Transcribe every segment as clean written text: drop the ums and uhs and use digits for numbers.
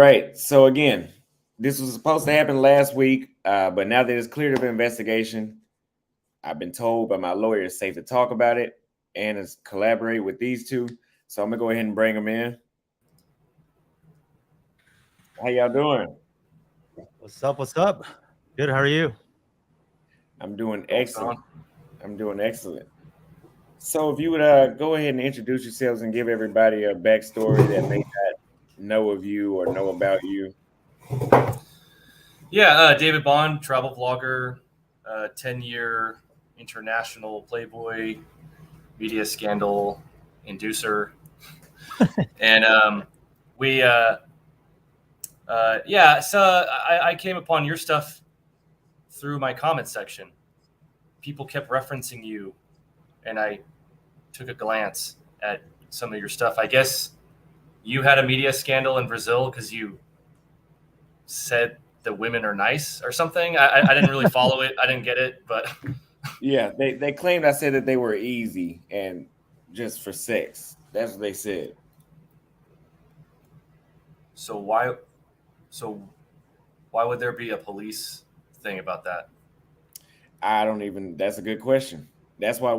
Right. So again, this was supposed to happen last week, but now that it's cleared of investigation, I've been told by my lawyer it's safe to talk about it and it's collaborate with these two. So I'm gonna go ahead and bring them in. How y'all doing? What's up? What's up? Good. How are you? I'm doing What's going excellent. on? I'm doing excellent. So if you would go ahead and introduce yourselves and give everybody a backstory that may not know of you or know about you. Yeah, David Bond, travel vlogger, 10-year international Playboy media scandal inducer, and we yeah. So I came upon your stuff through my comment section. People kept referencing you, and I took a glance at some of your stuff. I guess you had a media scandal in Brazil because you said the women are nice or something. I didn't really follow it. I didn't get it, but Yeah, they claimed I said that they were easy and just for sex. That's what they said. so why so why would there be a police thing about that? I don't even. That's a good question. That's why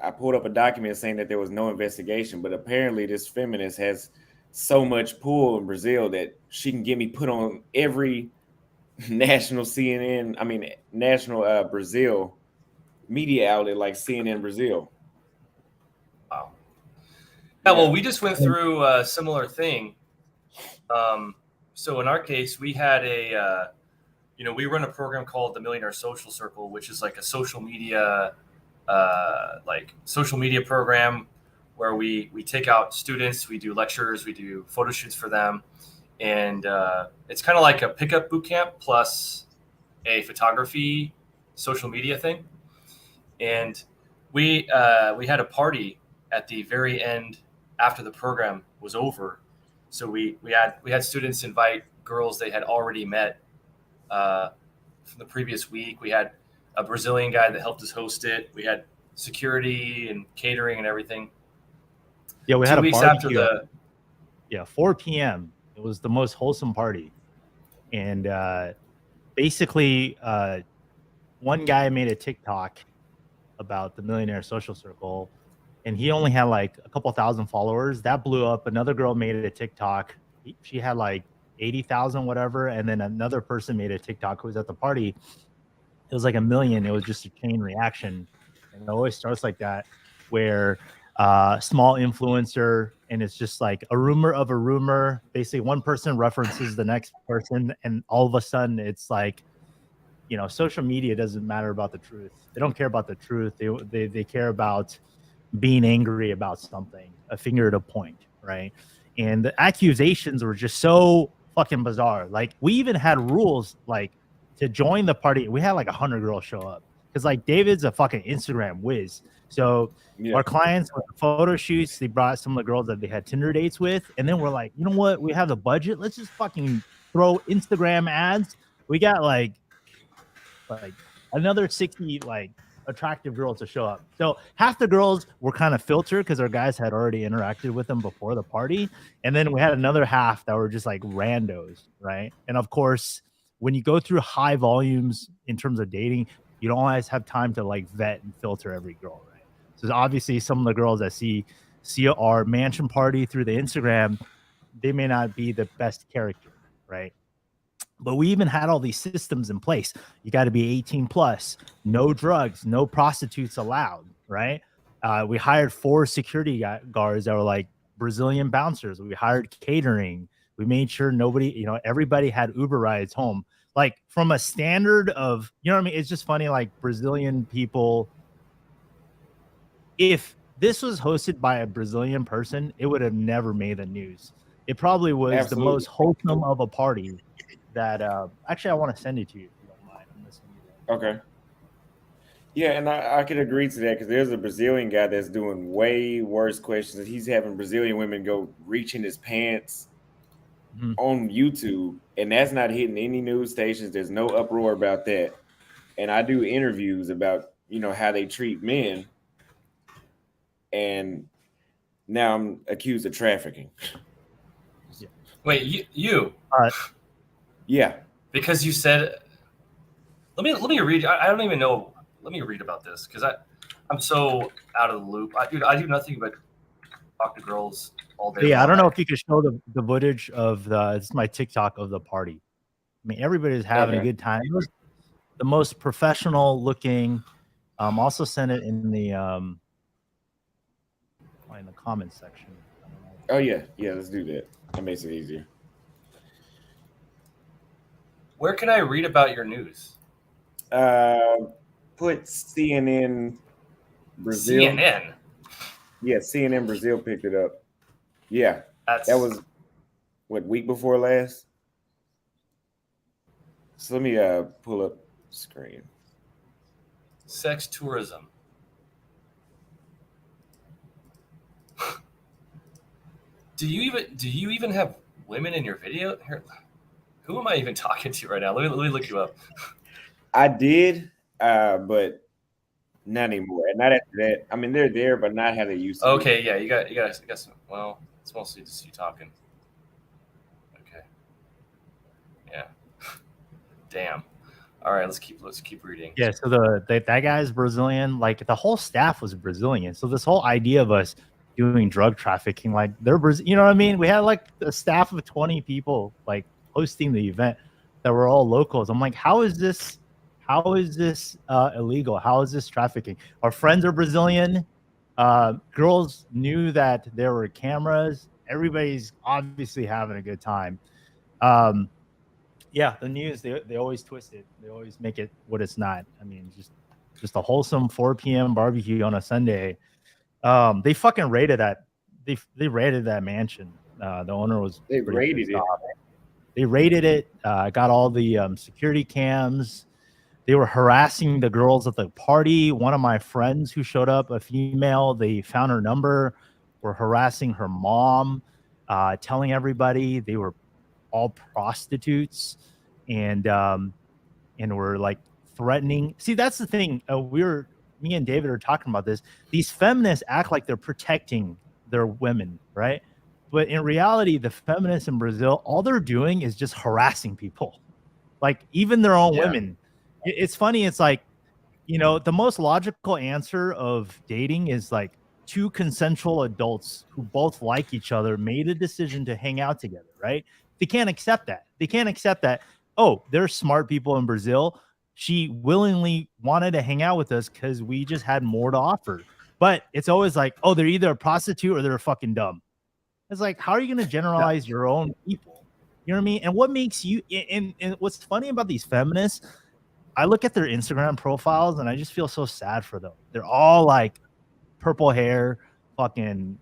I pulled up a document saying that there was no investigation, but apparently this feminist has so much pull in Brazil that she can get me put on every national CNN. I mean, national Brazil media outlet like CNN Brazil. Wow. Yeah, well, Yeah. we just went through a similar thing. Um, so in our case, we had we run a program called the Millionaire Social Circle, which is like a social media program where we take out students, we do lectures, we do photo shoots for them, and it's kind of like a pickup boot camp plus a photography social media thing. And we had a party at the very end after the program was over. So we had students invite girls they had already met from the previous week. We had a Brazilian guy that helped us host it. We had security and catering and everything. Yeah, we had Two a weeks after barbecue. the 4 p.m. It was the most wholesome party, and basically, one guy made a TikTok about the Millionaire Social Circle, and he only had like a couple thousand followers. That blew up. Another girl made a TikTok. She had like 80,000, whatever, and then another person made a TikTok who was at the party. It was like a million. It was just a chain reaction, and it always starts like that, where small influencer, and it's just like a rumor of a rumor. Basically, one person references the next person, and all of a sudden, it's like, social media doesn't matter about the truth. They don't care about the truth. They care about being angry about something, a finger to point, right? And the accusations were just so fucking bizarre. Like, we even had rules, like, to join the party. We had like 100 girls show up because, like, David's a fucking Instagram whiz. So Yeah. our clients with the photo shoots, they brought some of the girls that they had Tinder dates with, and then we're like, you know what? We have the budget. Let's just fucking throw Instagram ads. We got like another 60 like attractive girls to show up. So half the girls were kind of filtered because our guys had already interacted with them before the party. And then we had another half that were just like randos, right? And of course, when you go through high volumes in terms of dating, you don't always have time to like vet and filter every girl, right? So obviously some of the girls that see our mansion party through the Instagram, they may not be the best character, right? But we even had all these systems in place. You got to be 18 plus, no drugs, no prostitutes allowed, right? We hired 4 security guards that were like Brazilian bouncers. We hired catering. We made sure everybody had Uber rides home. Like, from a standard of, you know what I mean? It's just funny, like, Brazilian people, if this was hosted by a Brazilian person, it would have never made the news. It probably was Absolutely. the most wholesome of a party that actually I want to send it to you if you don't mind. I'm listening to that. Okay. Yeah, and I could agree to that because there's a Brazilian guy that's doing way worse questions. He's having Brazilian women go reach in his pants on YouTube, and that's not hitting any news stations. There's no uproar about that. And I do interviews about how they treat men, and now I'm accused of trafficking. Yeah. Wait, you Yeah. because you said. Let me read. I don't even know. Let me read about this because I'm so out of the loop. I do nothing but talk to girls all day Yeah, long. I don't know if you could show the footage of this is my TikTok of the party. I mean, everybody's having a good time. It was the most professional looking. Also send it in the comment section. Oh yeah, let's do that. That makes it easier. Where can I read about your news? Put CNN Brazil. CNN. Yeah, CNN Brazil picked it up. Yeah, That was what, week before last. So let me pull up screen. Sex tourism. Do you even have women in your video? Here, who am I even talking to right now? Let me look you up. I did, but not anymore. And not after that. I mean, they're there, but not how they used to. Okay, yeah, you got some. Well, it's mostly just you talking. Okay. Yeah. Damn. All right, let's keep reading. Yeah, so that guy's Brazilian. Like the whole staff was Brazilian. So this whole idea of us doing drug trafficking, like they're Brazil. You know what I mean? We had like a staff of 20 people like hosting the event that were all locals. I'm like, how is this? How is this illegal? How is this trafficking? Our friends are Brazilian. Girls knew that there were cameras. Everybody's obviously having a good time. Yeah, the news they always twist it. They always make it what it's not. I mean, just a wholesome 4 p.m. barbecue on a Sunday. They fucking raided that. They raided that mansion. The owner was They raided it. They raided it. Got all the security cams. They were harassing the girls at the party. One of my friends who showed up, a female, they found her number, were harassing her mom, telling everybody they were all prostitutes, and were like threatening. See, that's the thing. Me and David are talking about this. These feminists act like they're protecting their women, right? But in reality, the feminists in Brazil, all they're doing is just harassing people, like even their own women. It's funny. It's like, the most logical answer of dating is like two consensual adults who both like each other made a decision to hang out together, right? They can't accept that. They can't accept that. Oh, there's smart people in Brazil. She willingly wanted to hang out with us because we just had more to offer. But it's always like, oh, they're either a prostitute or they're fucking dumb. It's like, how are you going to generalize your own people? You know what I mean? And what makes you, and what's funny about these feminists, I look at their Instagram profiles and I just feel so sad for them. They're all like purple hair, fucking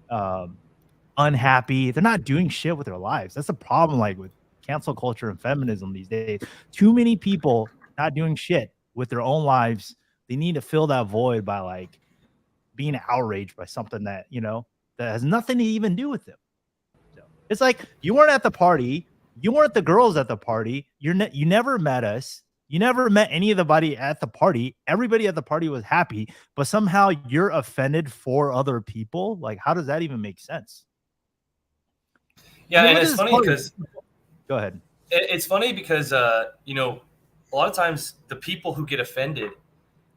unhappy. They're not doing shit with their lives. That's the problem, like with cancel culture and feminism these days. Too many people not doing shit with their own lives. They need to fill that void by like being outraged by something that that has nothing to even do with them. So it's like, you weren't at the party, you weren't the girls at the party, you never met us. You never met anybody at the party. Everybody at the party was happy, but somehow you're offended for other people. Like, how does that even make sense? Yeah, and it's funny because go ahead. It's funny because a lot of times the people who get offended,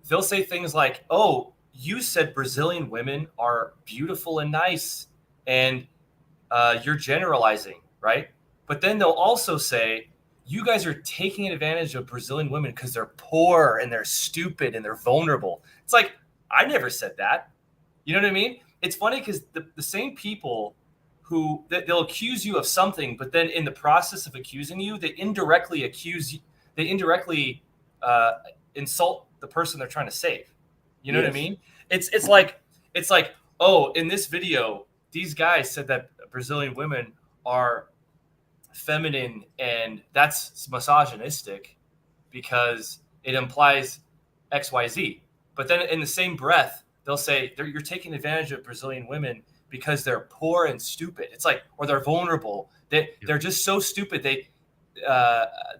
they'll say things like, "Oh, you said Brazilian women are beautiful and nice, and you're generalizing, right?" But then they'll also say, you guys are taking advantage of Brazilian women because they're poor and they're stupid and they're vulnerable. It's like, I never said that. You know what I mean? It's funny because the same people who they'll accuse you of something, but then in the process of accusing you, they indirectly insult the person they're trying to save. You know what I mean? It's like, oh, in this video, these guys said that Brazilian women are feminine and that's misogynistic because it implies XYZ. But then in the same breath, they'll say you're taking advantage of Brazilian women because they're poor and stupid. It's like, or they're vulnerable. They're just so stupid. They're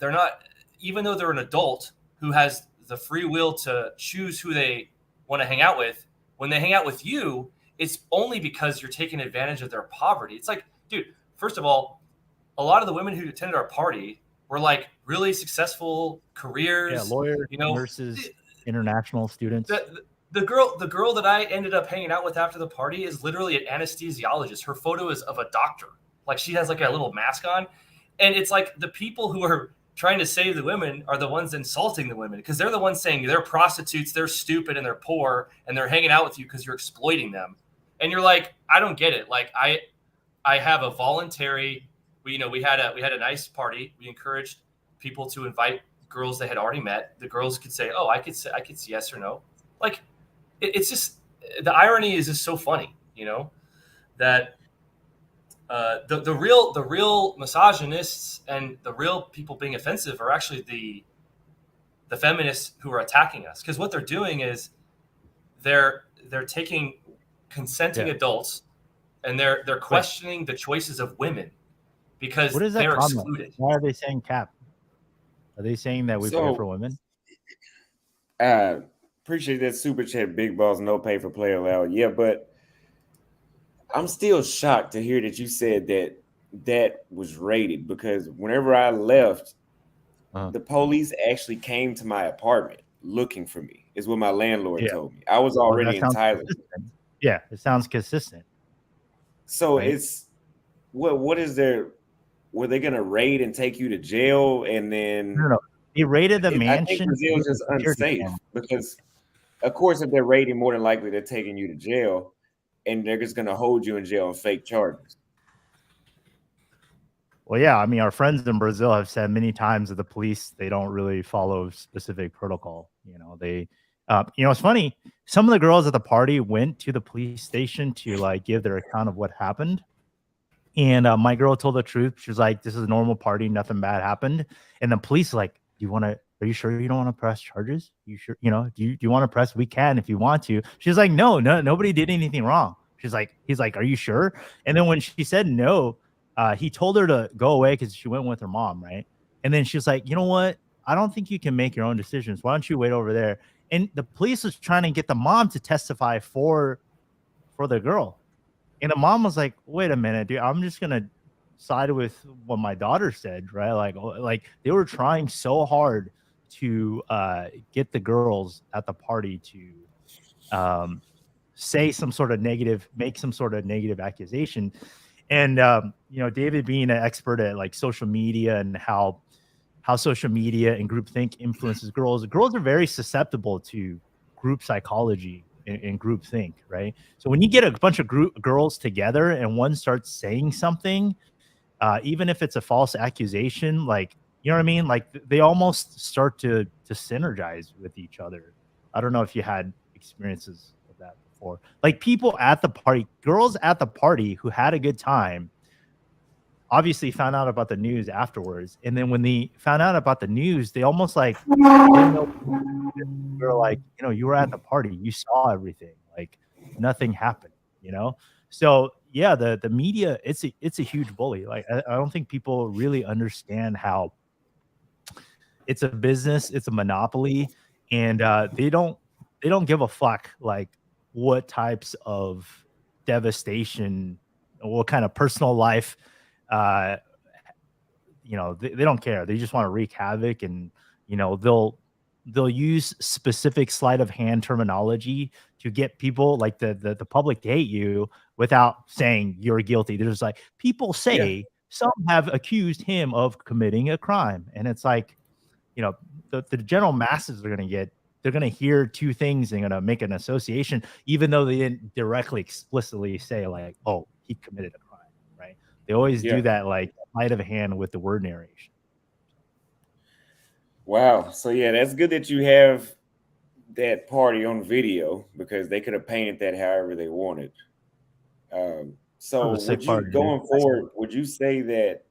not, even though they're an adult who has the free will to choose who they want to hang out with, when they hang out with you, it's only because you're taking advantage of their poverty. It's like, dude, first of all, a lot of the women who attended our party were like really successful careers. Yeah, lawyers, you know, nurses, international students. The girl that I ended up hanging out with after the party is literally an anesthesiologist. Her photo is of a doctor. Like she has like a little mask on. And it's like the people who are trying to save the women are the ones insulting the women because they're the ones saying they're prostitutes, they're stupid and they're poor and they're hanging out with you because you're exploiting them. And you're like, I don't get it. Like I have a voluntary, we had a nice party. We encouraged people to invite girls they had already met. The girls could say, oh, I could say yes or no. Like it's just, the irony is just so funny, that the real misogynists and the real people being offensive are actually the feminists who are attacking us. Because what they're doing is they're taking consenting adults and they're questioning the choices of women because what is that they're comment? excluded. Why are they saying cap? Are they saying that we pay for women? Appreciate that super chat, Big Balls, no pay for play allowed. Yeah, but I'm still shocked to hear that you said that was rated because whenever I left, the police actually came to my apartment looking for me, is what my landlord told me. I was already in Thailand. Yeah, it sounds consistent. So it's what is there? Were they going to raid and take you to jail and then? No. They raided the mansion. I think Brazil is just unsafe because, of course, if they're raiding, more than likely they're taking you to jail, and they're just going to hold you in jail on fake charges. Well, yeah, I mean, our friends in Brazil have said many times that the police, they don't really follow specific protocol. They, it's funny. Some of the girls at the party went to the police station to like give their account of what happened. And my girl told the truth. She was like, this is a normal party. Nothing bad happened. And the police like, are you sure you don't want to press charges? You sure, do you want to press? We can, if you want to. She's like, no, nobody did anything wrong. He's like, are you sure? And then when she said no, he told her to go away because she went with her mom. Right. And then she's like, you know what? I don't think you can make your own decisions. Why don't you wait over there? And the police was trying to get the mom to testify for the girl. And the mom was like, wait a minute, dude, I'm just going to side with what my daughter said, right? Like they were trying so hard to get the girls at the party to say some sort of negative, make some sort of negative accusation. And, David being an expert at like social media and how social media and groupthink influences girls are very susceptible to group psychology and group think, right? So when you get a bunch of girls together and one starts saying something, even if it's a false accusation, like, you know what I mean? Like they almost start to synergize with each other. I don't know if you had experiences of that before. Like people at the party, girls at the party who had a good time, obviously found out about the news afterwards. And then when they found out about the news, they almost like, they're like, you were at the party, you saw everything, like nothing happened, So yeah, the media, it's a huge bully. Like I don't think people really understand how it's a business, it's a monopoly, and they don't give a fuck like what types of devastation, what kind of personal life, they don't care. They just want to wreak havoc, and they'll use specific sleight of hand terminology to get people like the public to hate you without saying you're guilty. There's like people say some have accused him of committing a crime, and it's like, the general masses are going to hear two things and going to make an association, even though they didn't directly explicitly say like, oh, he committed a crime, right? They always do that like sleight of hand with the word narration. Wow. So yeah, that's good that you have that party on video because they could have painted that however they wanted. So would you, going forward, would you say that,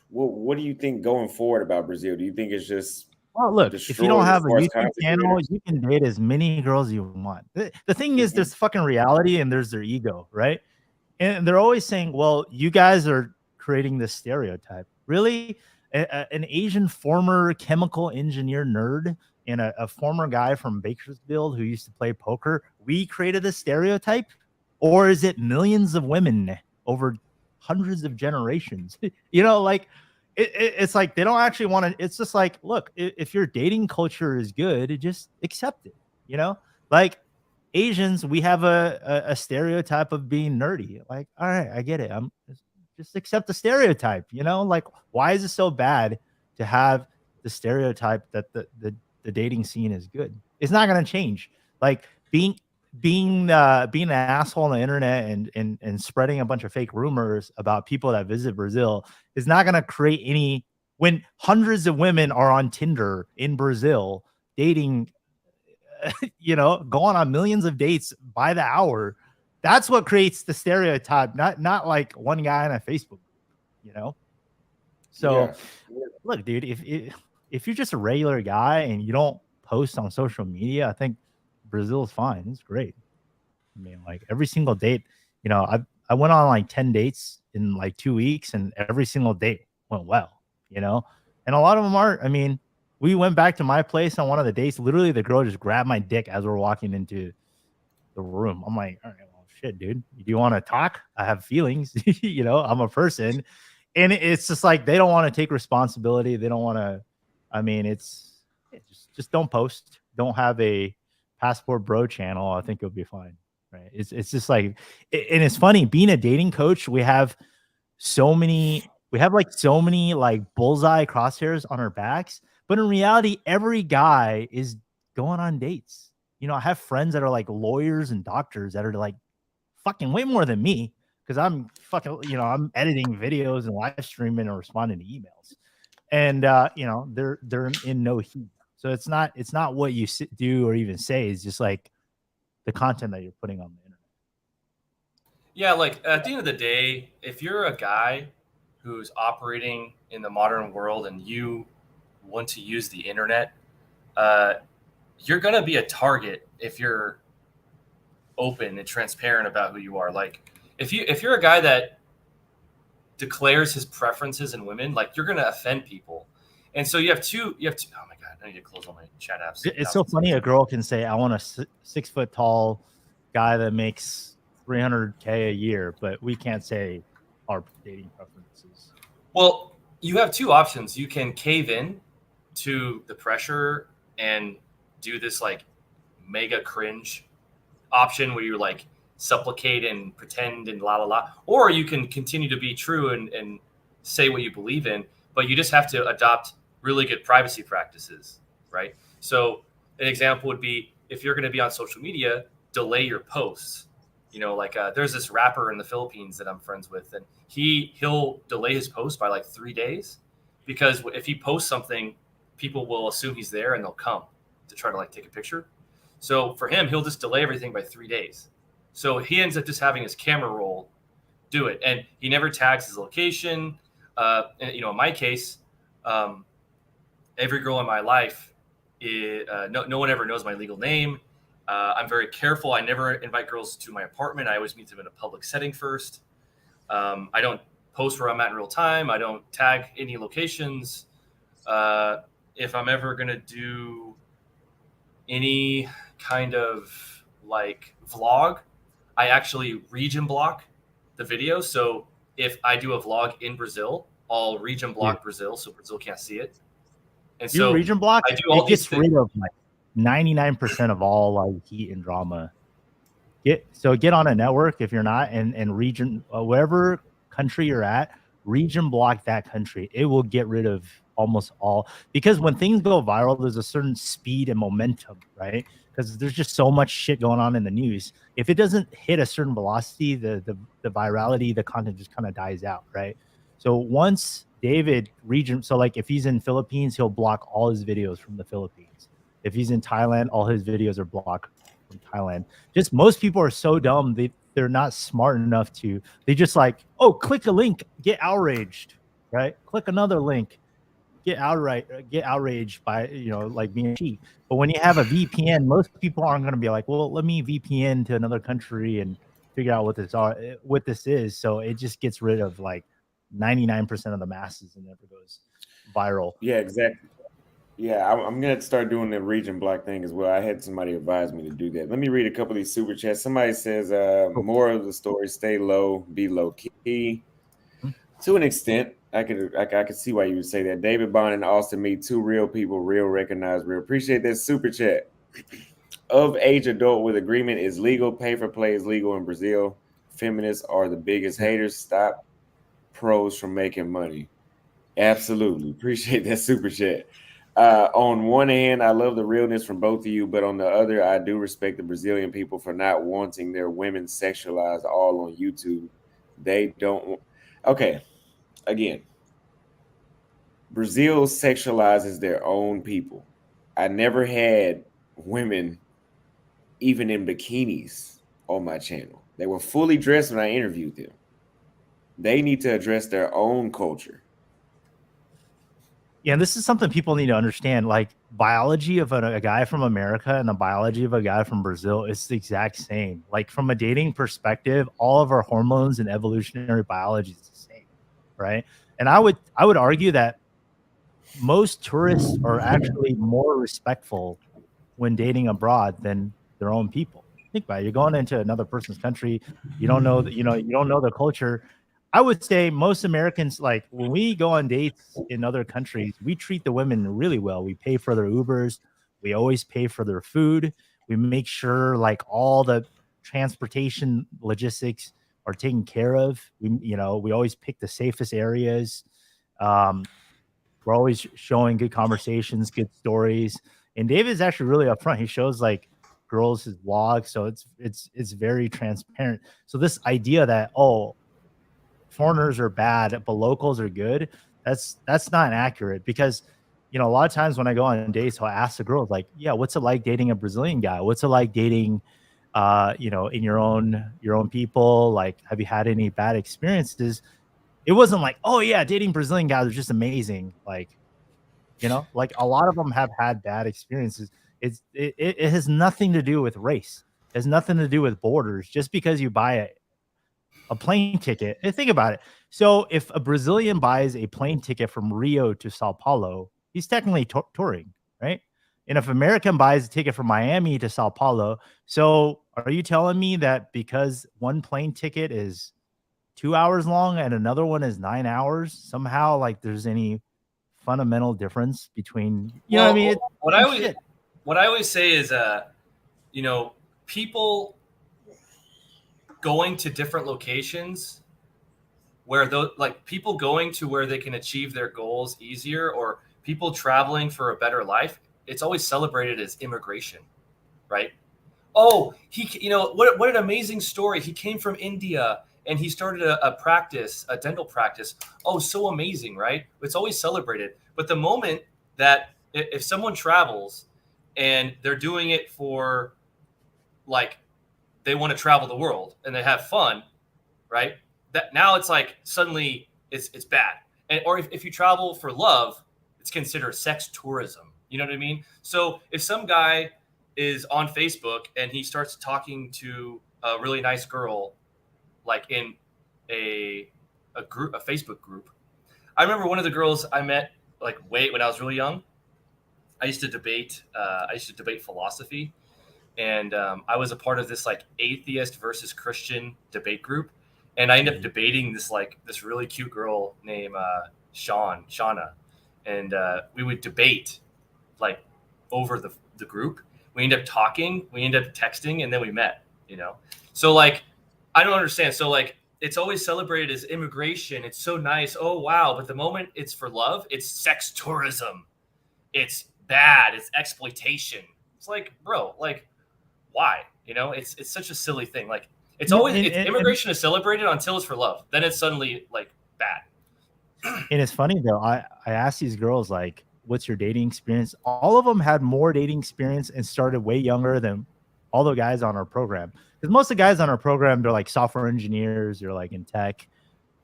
what do you think going forward about Brazil? Do you think it's just, well, look, if you don't have a YouTube channel, you can date as many girls as you want. The thing is, there's fucking reality and there's their ego, right? And they're always saying, well, you guys are creating this stereotype. Really? An Asian former chemical engineer nerd and a former guy from Bakersfield who used to play poker, we created a stereotype? Or is it millions of women over hundreds of generations. You know, like it's like they don't actually want to. It's just like, look, if your dating culture is good, just accept it. You know, like Asians, we have a stereotype of being nerdy. Like, all right, I get it. I'm just accept the stereotype. You know, like why is it so bad to have the stereotype that the dating scene is good? It's not going to change. Like being an asshole on the internet and spreading a bunch of fake rumors about people that visit Brazil is not going to create any. When hundreds of women are on Tinder in Brazil dating, you know, going on millions of dates by the hour, that's what creates the stereotype. Not like one guy on a Facebook, you know. So, look, dude, if you're just a regular guy and you don't post on social media, I think Brazil's fine. It's great. I mean, like every single date, you know, I went on like 10 dates in like 2 weeks, and every single date went well, you know, and a lot of them aren't. I mean, we went back to my place on one of the dates. Literally, the girl just grabbed my dick as we're walking into the room. I'm like, all right, well, shit, dude, do you want to talk? I have feelings, you know, I'm a person. And it's just like, they don't want to take responsibility. They don't want to, I mean, it's just don't post. Don't have a Passport Bro channel. I think it'll be fine. Right. It's just like, and it's funny being a dating coach. We have so many like bullseye crosshairs on our backs. But in reality, every guy is going on dates. You know, I have friends that are like lawyers and doctors that are like fucking way more than me, because I'm fucking, you know, I'm editing videos and live streaming and responding to emails. And you know, they're in no heat. So it's not what you do or even say. It's just like the content that you're putting on the internet. Yeah, like at the end of the day, if you're a guy who's operating in the modern world and you want to use the internet, you're going to be a target if you're open and transparent about who you are. Like if you're a guy that declares his preferences in women, like you're going to offend people. And so you have two, oh my God, I need to close all my chat apps. It's so funny. A girl can say, I want a 6 foot tall guy that makes $300K a year, but we can't say our dating preferences. Well, you have two options. You can cave in to the pressure and do this like mega cringe option where you like supplicate and pretend and la la la, or you can continue to be true and say what you believe in, but you just have to adopt really good privacy practices, right? So an example would be, if you're going to be on social media, delay your posts. You know, like there's this rapper in the Philippines that I'm friends with, and he'll delay his post by like 3 days, because if he posts something, people will assume he's there and they'll come to try to like take a picture. So for him, he'll just delay everything by 3 days. So he ends up just having his camera roll do it, and he never tags his location. And, you know, in my case, every girl in my life, no one ever knows my legal name. I'm very careful. I never invite girls to my apartment. I always meet them in a public setting first. I don't post where I'm at in real time. I don't tag any locations. If I'm ever going to do any kind of like vlog, I actually region block the video. So if I do a vlog in Brazil, I'll region block Brazil so Brazil can't see it. And so region block, I do all it these gets things. rid of like 99% of all like heat and drama. Get on a network if you're not, and region, wherever country you're at, region block that country. It will get rid of almost all, because when things go viral, there's a certain speed and momentum, right? Because there's just so much shit going on in the news. If it doesn't hit a certain velocity, the virality, the content just kind of dies out, right? So once David region, so like if he's in Philippines, he'll block all his videos from the Philippines. If he's in Thailand, all his videos are blocked from Thailand. Just most people are so dumb, they're not smart enough to, they just like, oh, click a link, get outraged, right? Click another link, get outraged by, you know, like being cheap. But when you have a VPN, most people aren't going to be like, well, let me VPN to another country and figure out what this is. So it just gets rid of like 99% of the masses and never goes viral. Yeah, exactly. Yeah, I'm going to start doing the region block thing as well. I had somebody advise me to do that. Let me read a couple of these super chats. Somebody says, more of the story, stay low, be low key. To an extent, I could see why you would say that. David Bond and Austin meet two real people, real recognized, real. Appreciate that super chat. Of age adult with agreement is legal. Pay for play is legal in Brazil. Feminists are the biggest haters. Stop pros from making money. Absolutely. Appreciate that super chat. On one hand, I love the realness from both of you, but on the other, I do respect the Brazilian people for not wanting their women sexualized all on YouTube. They don't. Okay, again, Brazil sexualizes their own people. I never had women even in bikinis on my channel. They were fully dressed when I interviewed them. They need to address their own culture. Yeah, this is something people need to understand. Like biology of a guy from America and the biology of a guy from Brazil is the exact same. Like from a dating perspective, all of our hormones and evolutionary biology is the same, right? And I would argue that most tourists are actually more respectful when dating abroad than their own people. Think about it. You're going into another person's country. You don't know that, you don't know the culture. I would say most Americans, like when we go on dates in other countries, we treat the women really well. We pay for their Ubers. We always pay for their food. We make sure like all the transportation logistics are taken care of. We always pick the safest areas. Um, we're always showing good conversations, good stories. And David's actually really upfront. He shows like girls his vlog, so it's very transparent. So this idea that foreigners are bad but locals are good, that's not accurate, because a lot of times when I go on dates, I'll ask the girls like, yeah, what's it like dating a Brazilian guy? What's it like dating in your own people? Like, have you had any bad experiences? It wasn't like, oh yeah, dating Brazilian guys was just amazing. Like, like a lot of them have had bad experiences. It has nothing to do with race. It has nothing to do with borders. Just because you buy a plane ticket, and think about it. So if a Brazilian buys a plane ticket from Rio to Sao Paulo, he's technically touring, right? And if American buys a ticket from Miami to Sao Paulo, so are you telling me that because one plane ticket is 2 hours long and another one is 9 hours, somehow like there's any fundamental difference between, know what I mean? What I always say is, people going to different locations where those, like people going to where they can achieve their goals easier, or people traveling for a better life, it's always celebrated as immigration, right? Oh, what an amazing story. He came from India and he started a dental practice. Oh, so amazing, right? It's always celebrated. But the moment that if someone travels and they're doing it for, like, they want to travel the world and they have fun, right? That now it's like suddenly it's bad. Or if you travel for love, it's considered sex tourism. You know what I mean? So if some guy is on Facebook and he starts talking to a really nice girl, like in a Facebook group. I remember one of the girls I met when I was really young. I used to debate philosophy, and I was a part of this like atheist versus Christian debate group, and I ended up debating this really cute girl named Shauna, and we would debate like over the group. We ended up talking, we ended up texting, and then we met. So like, I don't understand. So like, it's always celebrated as immigration. It's so nice. Oh wow! But the moment it's for love, it's sex tourism. It's bad. It's exploitation. It's like, bro, like, why? It's such a silly thing. Like, it's always immigration is celebrated until it's for love. Then it's suddenly like bad. And it's funny though. I asked these girls like, "What's your dating experience?" All of them had more dating experience and started way younger than all the guys on our program. Because most of the guys on our program, they're like software engineers, they're like in tech,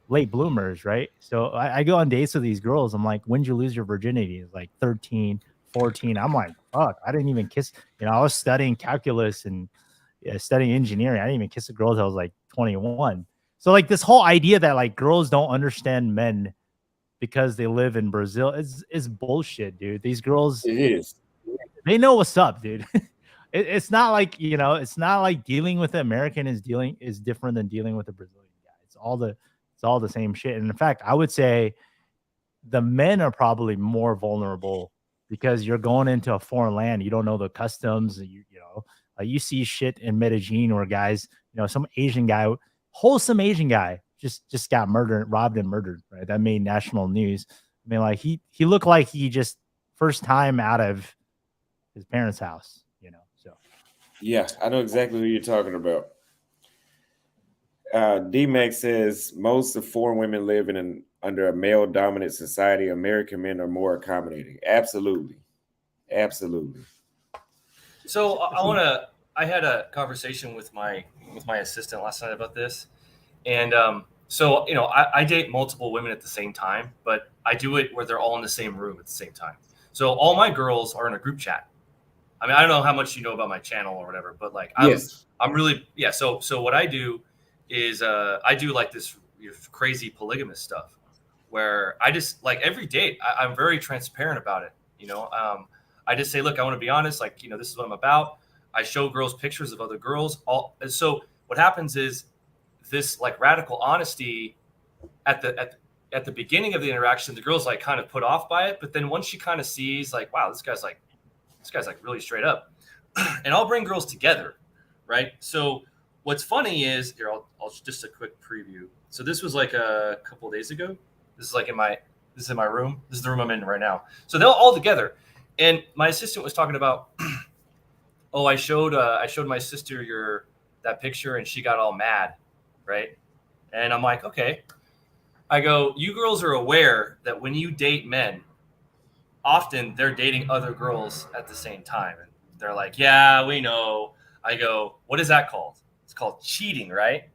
late bloomers, right? So I go on dates with these girls. I'm like, when did you lose your virginity? It's like 13, 14. I'm like, fuck, I didn't even kiss. I was studying calculus and studying engineering. I didn't even kiss a girl until I was like 21. So like this whole idea that like girls don't understand men because they live in Brazil is bullshit, dude. These girls, it is. They know what's up, dude. It's not like, it's not like dealing with an American is different than dealing with a Brazilian guy. It's It's all the same shit. And in fact, I would say the men are probably more vulnerable because you're going into a foreign land. You don't know the customs. You see shit in Medellin where guys, some Asian guy, wholesome Asian guy, just got robbed and murdered. Right, that made national news. I mean, like he looked like he just first time out of his parents' house. So yeah, I know exactly who you're talking about. D-Max says most of foreign women live under a male-dominant society. American men are more accommodating. Absolutely. So I had a conversation with my assistant last night about this, and so I date multiple women at the same time, but I do it where they're all in the same room at the same time. So all my girls are in a group chat. I mean, I don't know how much you know about my channel or whatever, but like I'm really So what I do is I do like this crazy polygamous stuff where I just like every date I'm very transparent about it. I just say, look, I want to be honest. Like, this is what I'm about. I show girls pictures of other girls. And so what happens is this like radical honesty at the beginning of the interaction, the girl's like kind of put off by it. But then once she kind of sees like, wow, this guy's like really straight up, and I'll bring girls together. Right. So what's funny is here, I'll just a quick preview. So this was like a couple of days ago. This is in my room. This is the room I'm in right now. So they're all together. And my assistant was talking about, I showed my sister that picture and she got all mad, right? And I'm like, okay. I go, you girls are aware that when you date men, often they're dating other girls at the same time. And they're like, yeah, we know. I go, what is that called? It's called cheating, right?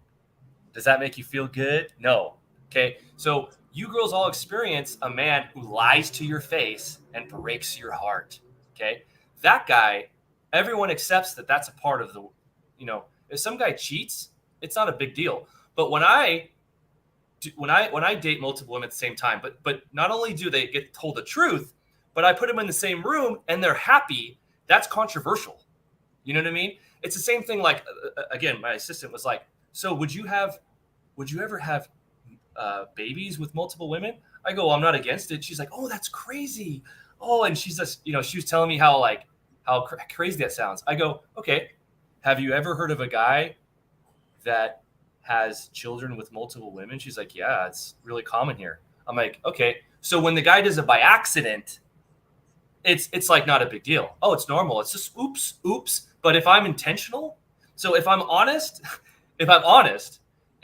Does that make you feel good? No. Okay. So you girls all experience a man who lies to your face and breaks your heart. Okay. That guy, everyone accepts that that's a part of if some guy cheats, it's not a big deal. But when I date multiple women at the same time, but not only do they get told the truth, but I put them in the same room and they're happy, that's controversial. You know what I mean? It's the same thing. Like, again, my assistant was like, so would you ever have babies with multiple women? I go, well, I'm not against it. She's like, oh, that's crazy. Oh, and she's just, she was telling me how crazy that sounds. I go, okay. Have you ever heard of a guy that has children with multiple women? She's like, yeah, it's really common here. I'm like, okay. So when the guy does it by accident, it's like not a big deal. Oh, it's normal. It's just oops. But if I'm intentional, so if I'm honest,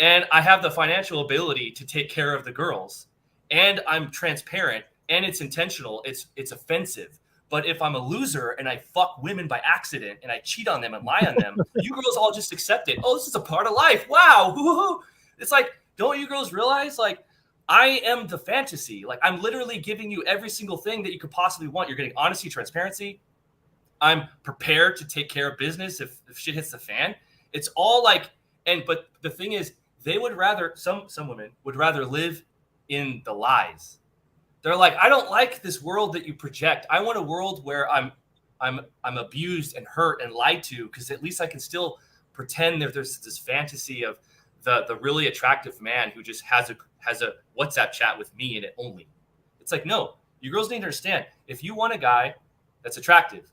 and I have the financial ability to take care of the girls, and I'm transparent, and it's intentional, it's offensive. But if I'm a loser and I fuck women by accident and I cheat on them and lie on them, you girls all just accept it. Oh, this is a part of life. Wow. Woo-hoo. It's like, don't you girls realize, like, I am the fantasy. Like, I'm literally giving you every single thing that you could possibly want. You're getting honesty, transparency. I'm prepared to take care of business if shit hits the fan. It's all like, but the thing is, they would rather, some women would rather live in the lies. They're like, I don't like this world that you project. I want a world where I'm abused and hurt and lied to, because at least I can still pretend that there's this fantasy of the really attractive man who just has a WhatsApp chat with me in it only. It's like, no, you girls need to understand. If you want a guy that's attractive,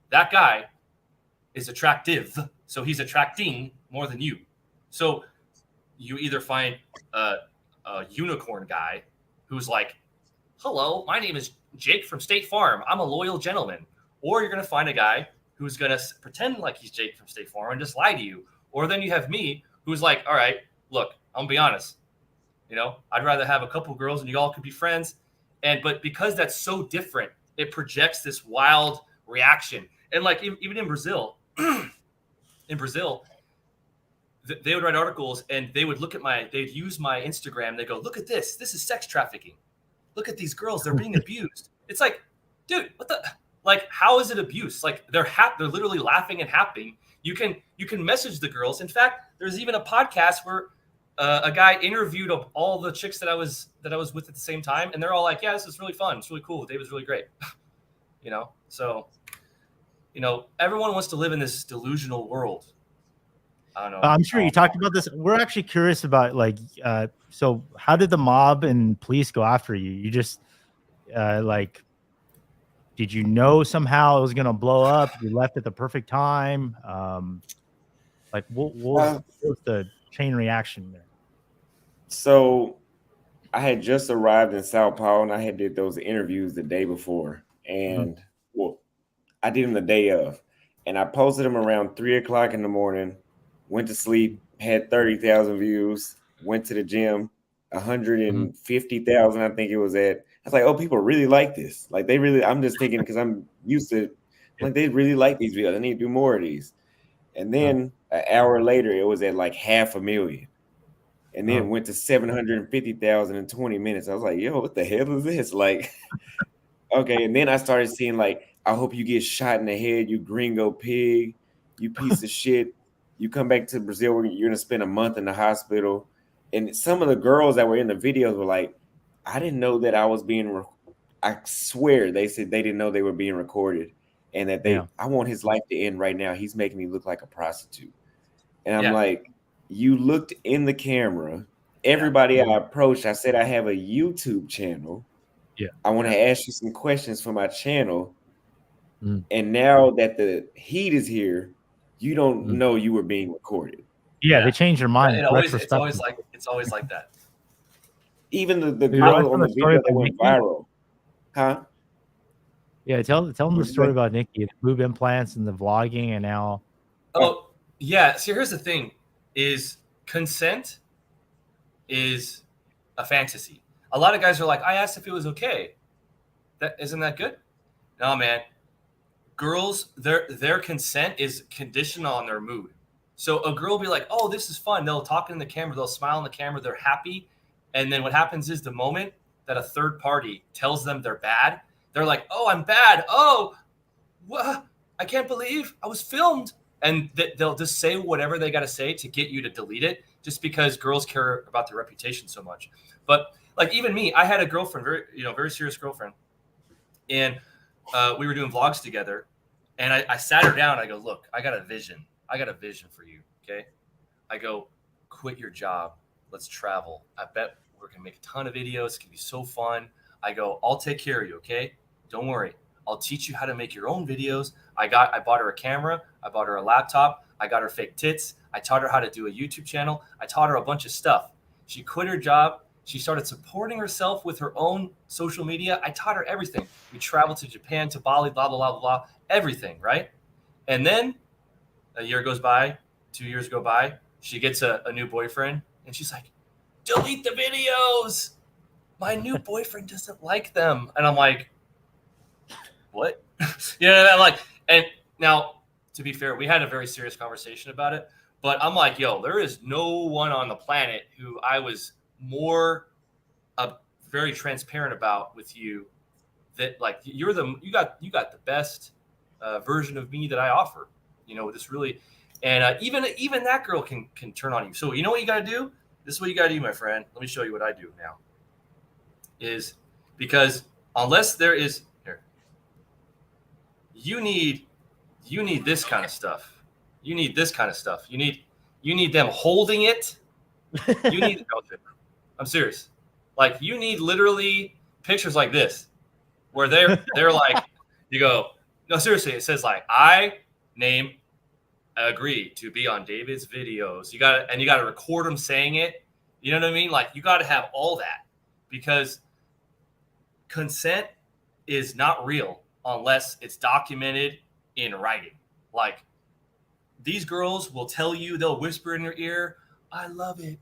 that guy is attractive. So he's attracting more than you. So you either find a unicorn guy who's like, hello, my name is Jake from State Farm. I'm a loyal gentleman. Or you're going to find a guy who's going to pretend like he's Jake from State Farm and just lie to you. Or then you have me who's like, all right, look, I'm going to be honest. I'd rather have a couple girls and you all could be friends. But because that's so different, it projects this wild reaction. And like even in Brazil, they would write articles and they would they'd use my Instagram. They go, look at this. This is sex trafficking. Look at these girls. They're being abused. It's like, dude, how is it abuse? Like they're literally laughing and happy. You can message the girls. In fact, there's even a podcast where a guy interviewed all the chicks that I was with at the same time. And they're all like, yeah, this is really fun. It's really cool. David's really great. So, everyone wants to live in this delusional world. I don't know. I'm sure you talked about this. We're actually curious about like, so how did the mob and police go after you? You just like, did you know somehow it was gonna blow up? You left at the perfect time. Like, what was the chain reaction there? So I had just arrived in Sao Paulo and I had did those interviews the day before. And well, I did them the day of. And I posted them around 3 o'clock in the morning, went to sleep, had 30,000 views, went to the gym, 150,000, I think it was at. I was like, oh, people really like this. Like they really, I'm just thinking because I'm used to, like they really like these videos. I need to do more of these. And then an hour later, it was at like 500,000. And then went to 750,000 in 20 minutes. I was like, yo, what the hell is this? Like, okay. And then I started seeing like, I hope you get shot in the head, you gringo pig, you piece of shit. You come back to Brazil, where you're gonna spend a month in the hospital. And some of the girls that were in the videos were like, I didn't know that I was being I swear they said they didn't know they were being recorded and that I want his life to end right now. He's making me look like a prostitute. And I'm like, you looked in the camera. Everybody I approached, I said, I have a YouTube channel. Yeah. I want to ask you some questions for my channel. And now that the heat is here, you don't know you were being recorded. Yeah, they changed their mind. It's always like that. Even the girl on the video that went viral. Huh? Yeah, tell them the story about Nikki, the boob implants and the vlogging and now. Oh, yeah. See, here's the thing is consent is a fantasy. A lot of guys are like, I asked if it was okay. Isn't that good? No, man. Girls, their consent is conditional on their mood. So a girl will be like, oh, this is fun. They'll talk in the camera. They'll smile in the camera. They're happy. And then what happens is the moment that a third party tells them they're bad, they're like, oh, I'm bad. Oh, what? I can't believe I was filmed. And they'll just say whatever they got to say to get you to delete it just because girls care about their reputation so much. But like even me, I had a girlfriend, very serious girlfriend. And we were doing vlogs together. And I sat her down. I go, look, I got a vision. I got a vision for you. Okay. I go, quit your job. Let's travel. I bet we're going to make a ton of videos. It's going to be so fun. I go, I'll take care of you. Okay. Don't worry. I'll teach you how to make your own videos. I bought her a camera. I bought her a laptop. I got her fake tits. I taught her how to do a YouTube channel. I taught her a bunch of stuff. She quit her job. She started supporting herself with her own social media. I taught her everything. We traveled to Japan, to Bali, blah, blah, blah, blah, everything, right? And then a year goes by, 2 years go by. She gets a new boyfriend, and she's like, delete the videos. My new boyfriend doesn't like them. And I'm like, what? I'm like, and now, to be fair, we had a very serious conversation about it. But I'm like, yo, there is no one on the planet who I was more very transparent about with you that like you got the best version of me that I offer. This really, and even that girl can turn on you. So you know what you got to do? This is what you got to do, my friend. Let me show you what I do now. Is because unless there is here, you need this kind of stuff. You need this kind of stuff. You need them holding it. You need. I'm serious. Like you need literally pictures like this, where they're like, you go, no, seriously. It says like, I agree to be on David's videos. You got to record them saying it. You know what I mean? Like you got to have all that because consent is not real unless it's documented in writing. Like these girls will tell you, they'll whisper in your ear, I love it.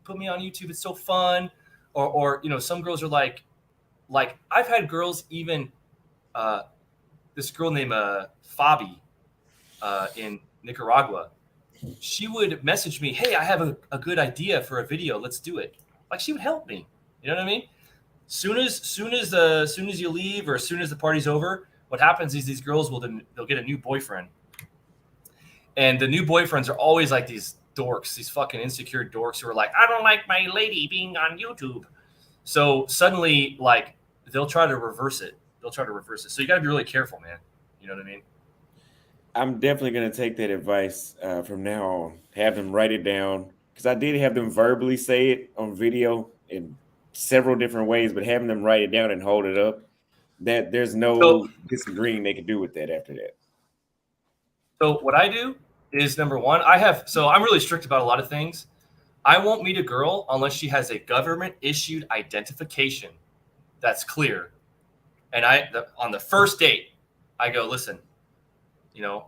Put me on YouTube. It's so fun. Or some girls are like I've had girls even this girl named Fabi in Nicaragua. She would message me, hey, I have a good idea for a video. Let's do it. Like she would help me. You know what I mean? Soon as you leave or as soon as the party's over, what happens is these girls they'll get a new boyfriend. And the new boyfriends are always like these dorks, these fucking insecure dorks who are like, I don't like my lady being on YouTube. So suddenly, like, they'll try to reverse it. So you got to be really careful, man. You know what I mean? I'm definitely going to take that advice from now on. Have them write it down, because I did have them verbally say it on video in several different ways, but having them write it down and hold it up, that there's So, no disagreeing they can do with that after that. so what I do is number one, I'm really strict about a lot of things. I won't meet a girl unless she has a government issued identification that's clear. And on the first date, I go, listen, you know,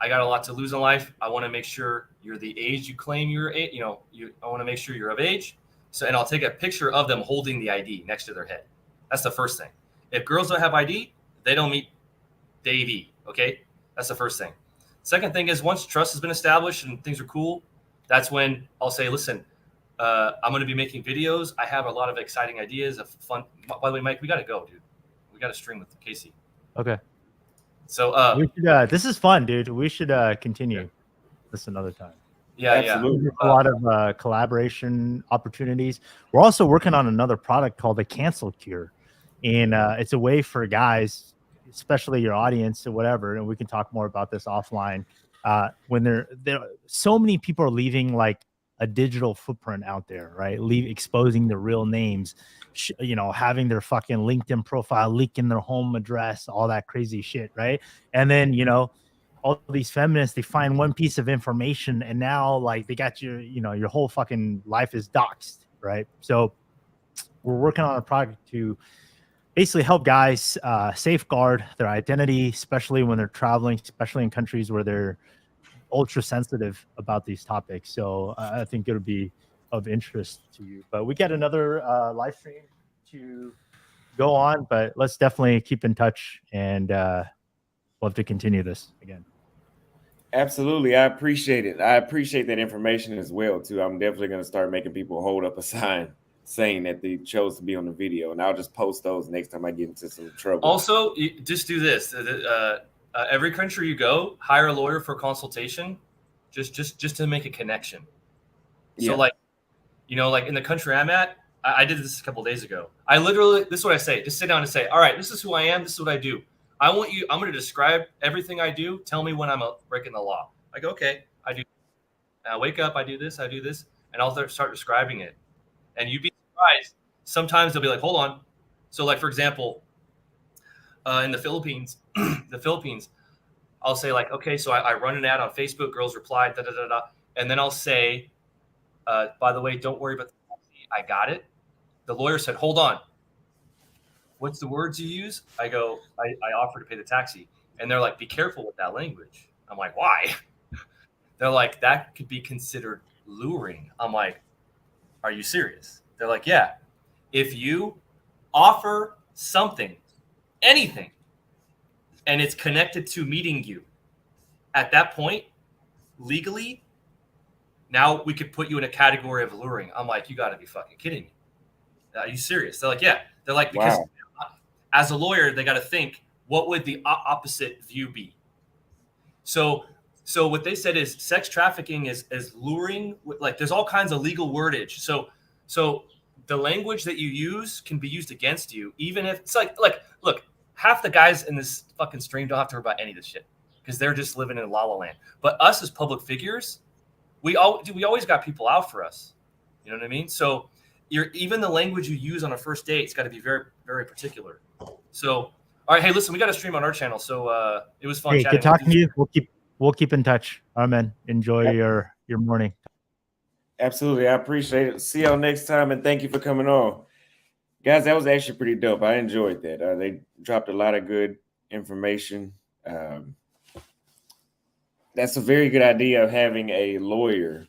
I got a lot to lose in life. I want to make sure you're the age you claim you're, I want to make sure you're of age. So, and I'll take a picture of them holding the ID next to their head. That's the first thing. If girls don't have ID, they don't meet Davey. Okay. That's the first thing. Second thing is, once trust has been established and things are cool, that's when I'll say, listen, I'm going to be making videos. I have a lot of exciting ideas of fun. By the way, Mike, we got to go, dude. We got to stream with Casey. Okay. So we should, this is fun, dude. We should continue this another time. Yeah, Absolutely. There's a lot of collaboration opportunities. We're also working on another product called the Cancel Cure, and it's a way for guys, especially your audience or whatever, and we can talk more about this offline. When there so many people are leaving like a digital footprint out there, right? Exposing their real names, having their fucking LinkedIn profile, leaking their home address, all that crazy shit, right? And then all these feminists, they find one piece of information and now like they got your whole fucking life is doxed, right? So we're working on a project to basically help guys safeguard their identity, especially when they're traveling, especially in countries where they're ultra sensitive about these topics. So I think it'll be of interest to you. But we got another live stream to go on, but let's definitely keep in touch, and we'll have to continue this again. Absolutely. I appreciate it. I appreciate that information as well, too. I'm definitely going to start making people hold up a sign saying that they chose to be on the video, and I'll just post those next time I get into some trouble. Also, just do this. Every country you go, hire a lawyer for consultation, just to make a connection. So, like in the country I'm at, I did this a couple of days ago. This is what I say. Just sit down and say, all right, this is who I am. This is what I do. I'm going to describe everything I do. Tell me when I'm breaking the law. I go, okay, I do. I wake up, I do this, and I'll start describing it. And you'd be surprised. Sometimes they'll be like, hold on. So, like, for example, in the Philippines, I'll say like, okay, so I run an ad on Facebook, girls reply, and then I'll say, by the way, don't worry about the taxi. I got it. The lawyer said, hold on. What's the words you use? I go, I offer to pay the taxi. And they're like, be careful with that language. I'm like, why? They're like, that could be considered luring. I'm like, are you serious? They're like, yeah. If you offer something, anything, and it's connected to meeting you, at that point, legally, now we could put you in a category of luring. I'm like, you got to be fucking kidding me. Are you serious? They're like, yeah. They're like, because as a lawyer, they got to think, what would the opposite view be? So what they said is sex trafficking is luring. Like, there's all kinds of legal wordage. So the language that you use can be used against you, even if it's like, look, half the guys in this fucking stream don't have to worry about any of this shit because they're just living in la la land. But us as public figures, we always got people out for us. You know what I mean? So even the language you use on a first date, it's got to be very, very particular. So, all right, hey, listen, we got to stream on our channel. So it was fun. Hey, good talking to you. We'll keep in touch. All right, man. Enjoy your morning. Absolutely. I appreciate it. See y'all next time, and thank you for coming on. Guys, that was actually pretty dope. I enjoyed that. They dropped a lot of good information. That's a very good idea of having a lawyer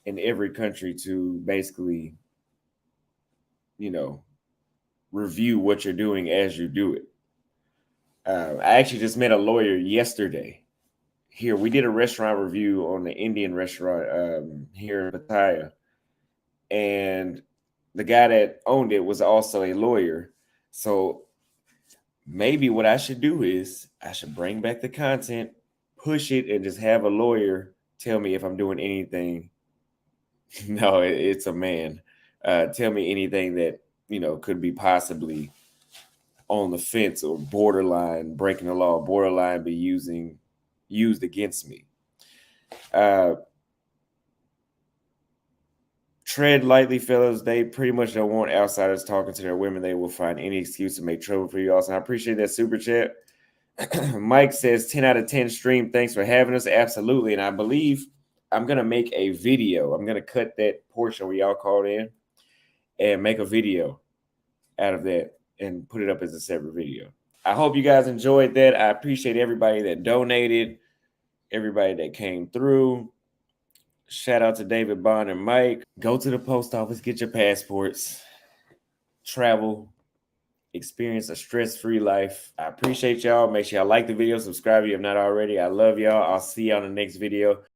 in every country to basically, review what you're doing as you do it. I actually just met a lawyer yesterday. Here, we did a restaurant review on the Indian restaurant here in Pattaya, and the guy that owned it was also a lawyer. So maybe what I should do is I should bring back the content, push it, and just have a lawyer tell me if I'm doing anything. No, it's a man. Tell me anything that, could be possibly on the fence or borderline breaking the law, borderline be using used against me. Tread lightly, fellas. They pretty much don't want outsiders talking to their women. They will find any excuse to make trouble for you. Also, I appreciate that super chat. Mike says 10 out of 10 stream. Thanks for having us. Absolutely. And I believe I'm going to make a video. I'm going to cut that portion where y'all called in and make a video out of that and put it up as a separate video. I hope you guys enjoyed that. I appreciate everybody that donated, everybody that came through. Shout out to David Bond and Mike. Go to the post office, get your passports, travel, experience a stress-free life. I appreciate y'all. Make sure y'all like the video, subscribe if you have not already. I love y'all. I'll see you on the next video.